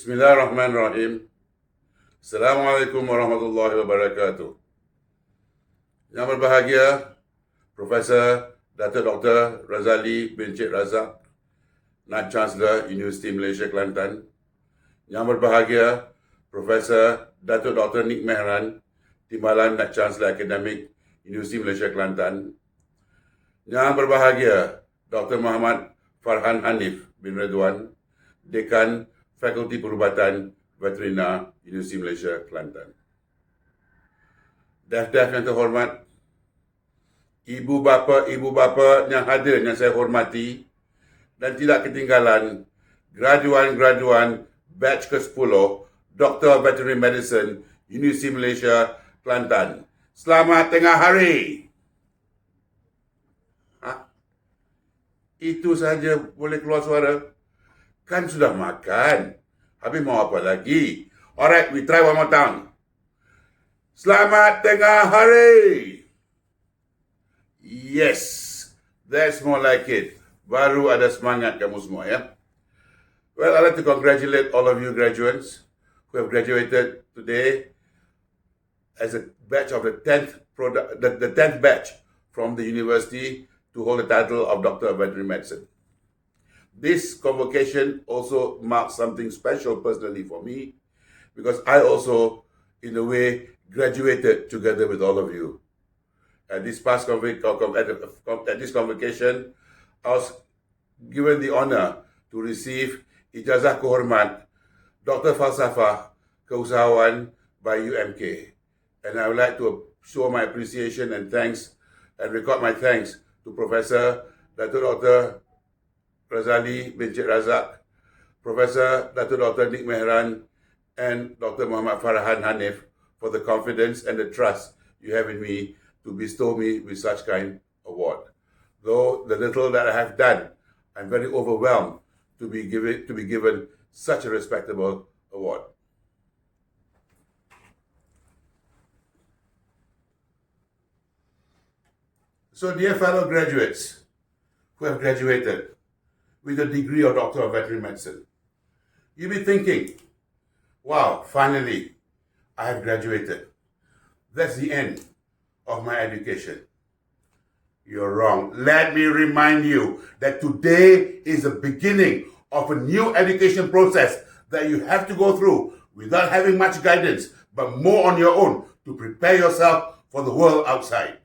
Bismillahirrahmanirrahim. Assalamualaikum warahmatullahi wabarakatuh. Yang berbahagia, Profesor Dato Dr. Razali bin Cik Razak, Naib Chancellor Universiti Malaysia Kelantan. Yang berbahagia, Profesor Dato Dr. Nik Mehran, Timbalan Naib Chancellor Akademik Universiti Malaysia Kelantan. Yang berbahagia, Dr. Muhammad Farhan Hanif bin Redwan, Dekan Fakulti Perubatan Veterinar Universiti Malaysia Kelantan. Daf-daf yang terhormat, ibu bapa yang hadir yang saya hormati, dan tidak ketinggalan graduan batch ke-10 Dr. Veterinary Medicine Universiti Malaysia Kelantan. Selamat tengah hari. Itu saja boleh keluar suara. Kan sudah makan. Habis mau apa lagi? Alright, we try one more time. Selamat tengah hari. Yes, that's more like it. Baru ada semangat kamu semua, ya. Well, I'd like to congratulate all of you graduates who have graduated today as a batch of the 10th batch from the university to hold the title of Doctor of Veterinary Medicine. This convocation also marks something special personally for me, because I also, in a way, graduated together with all of you. At this convocation, I was given the honor to receive IJAZAH KEHORMAT Dr. Falsafah KEUSAHAWAN by UMK. And I would like to show my appreciation and thanks and record my thanks to Professor Dato Dr. Razali bin Cik Razak, Profesor Dato Dr. Nik Mehran, and Dr. Muhammad Farhan Hanif for the confidence and the trust you have in me to bestow me with such kind award. Though the little that I have done, I'm very overwhelmed to be given such a respectable award. So, dear fellow graduates who have graduated with a degree of Doctor of Veterinary Medicine, you'll be thinking, wow, finally, I have graduated. That's the end of my education. You're wrong. Let me remind you that today is the beginning of a new education process that you have to go through without having much guidance, but more on your own to prepare yourself for the world outside.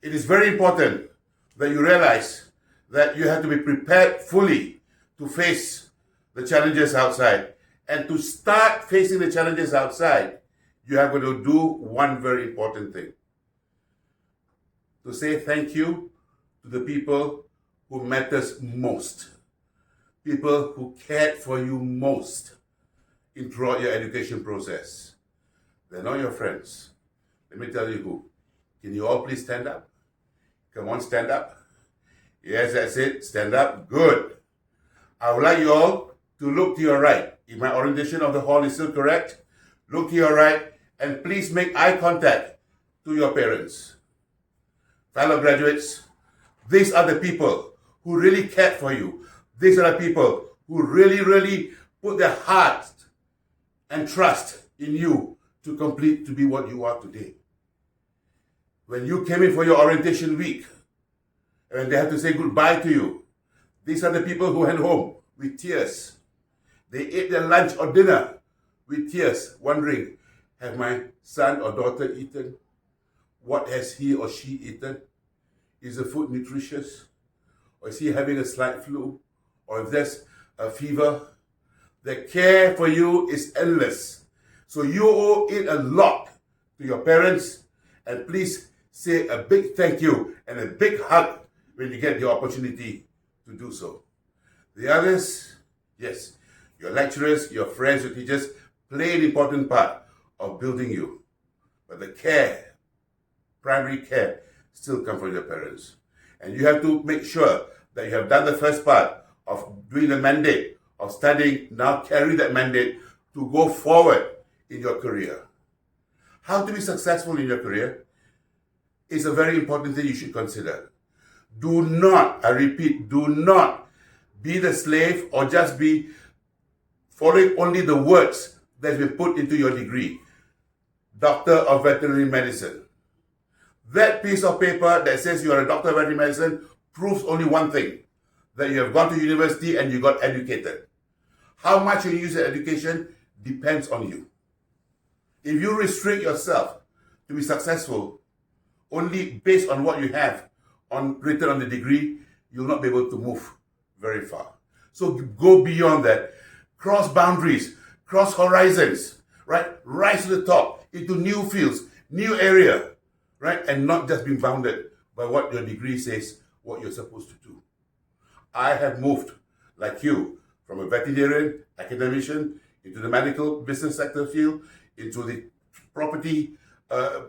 It is very important that you realize that you have to be prepared fully to face the challenges outside. And to start facing the challenges outside, you have to do one very important thing. To say thank you to the people who matters most. People who cared for you most throughout your education process. They're not your friends. Let me tell you who. Can you all please stand up? Come on, stand up. Yes, that's it. Stand up. Good. I would like you all to look to your right. If my orientation of the hall is still correct, look to your right and please make eye contact to your parents. Fellow graduates, these are the people who really cared for you. These are the people who really put their heart and trust in you to be what you are today. When you came in for your orientation week, and they have to say goodbye to you, these are the people who went home with tears. They ate their lunch or dinner with tears, wondering, have my son or daughter eaten? What has he or she eaten? Is the food nutritious? Or is he having a slight flu? Or if there's a fever? The care for you is endless. So you owe it a lot to your parents, and please say a big thank you and a big hug when you get the opportunity to do so. The others, yes, your lecturers, your friends, your teachers play an important part of building you. But the care, primary care, still comes from your parents. And you have to make sure that you have done the first part of doing the mandate, of studying, now carry that mandate to go forward in your career. How to be successful in your career is a very important thing you should consider. Do not, I repeat, do not be the slave or just be following only the words that's been put into your degree, Doctor of Veterinary Medicine. That piece of paper that says you are a Doctor of Veterinary Medicine proves only one thing, that you have gone to university and you got educated. How much you use your education depends on you. If you restrict yourself to be successful only based on what you have written on the degree, you'll not be able to move very far. So go beyond that. Cross boundaries, cross horizons, right? Rise to the top into new fields, new area, right? And not just being bounded by what your degree says, what you're supposed to do. I have moved, like you, from a veterinarian, academician, into the medical business sector field, into the property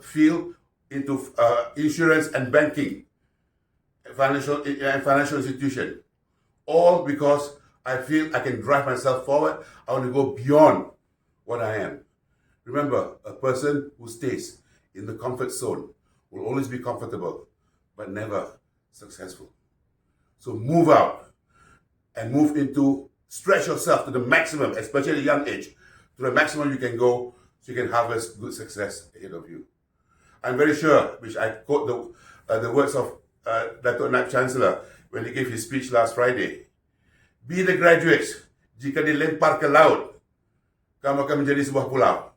field, into insurance and banking, financial institution. All because I feel I can drive myself forward. I want to go beyond what I am. Remember, a person who stays in the comfort zone will always be comfortable, but never successful. So move out and move into, stretch yourself to the maximum, especially at a young age, to the maximum you can go so you can harvest good success ahead of you. I'm very sure, which I quote the words of Dato Chancellor when he gave his speech last Friday. Be the graduates, jika dilempar ke laut, kamu akan menjadi sebuah pulau.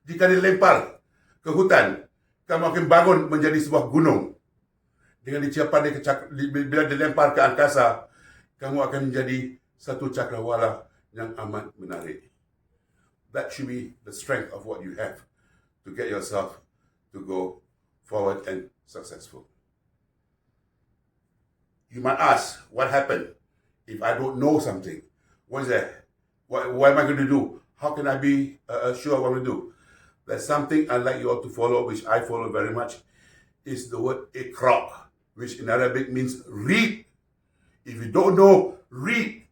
Jika dilempar ke hutan, kamu akan bangun menjadi sebuah gunung. Dengan bila dilempar ke angkasa, kamu akan menjadi satu cakrawala yang amat menarik. That should be the strength of what you have to get yourself to go forward and successful. You might ask, what happened if I don't know something? What is that? What am I going to do? How can I be sure what I'm going to do? There's something I'd like you all to follow, which I follow very much, is the word Ikrar, which in Arabic means read. If you don't know, read.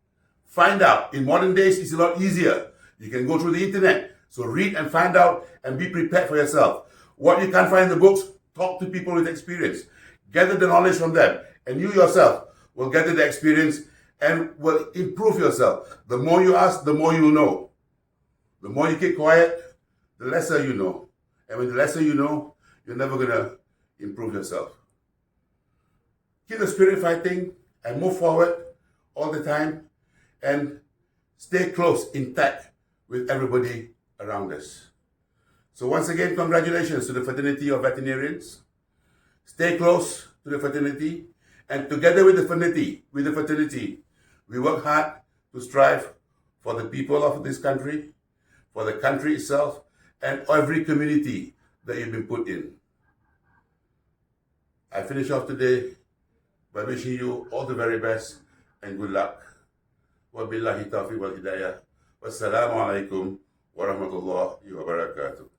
Find out. In modern days, it's a lot easier. You can go through the internet. So read and find out and be prepared for yourself. What you can't find in the books, talk to people with experience. Gather the knowledge from them. And you yourself will gather the experience and will improve yourself. The more you ask, the more you know. The more you keep quiet, the lesser you know. And when the lesser you know, you're never going to improve yourself. Keep the spirit fighting and move forward all the time and stay close, intact with everybody around us. So once again, congratulations to the fraternity of veterinarians. Stay close to the fraternity, and together with the fraternity, we work hard to strive for the people of this country, for the country itself, and every community that you've been put in. I finish off today by wishing you all the very best and good luck. Wabillahi taufiq wal hidayah. Wassalamu alaikum warahmatullahi wabarakatuh.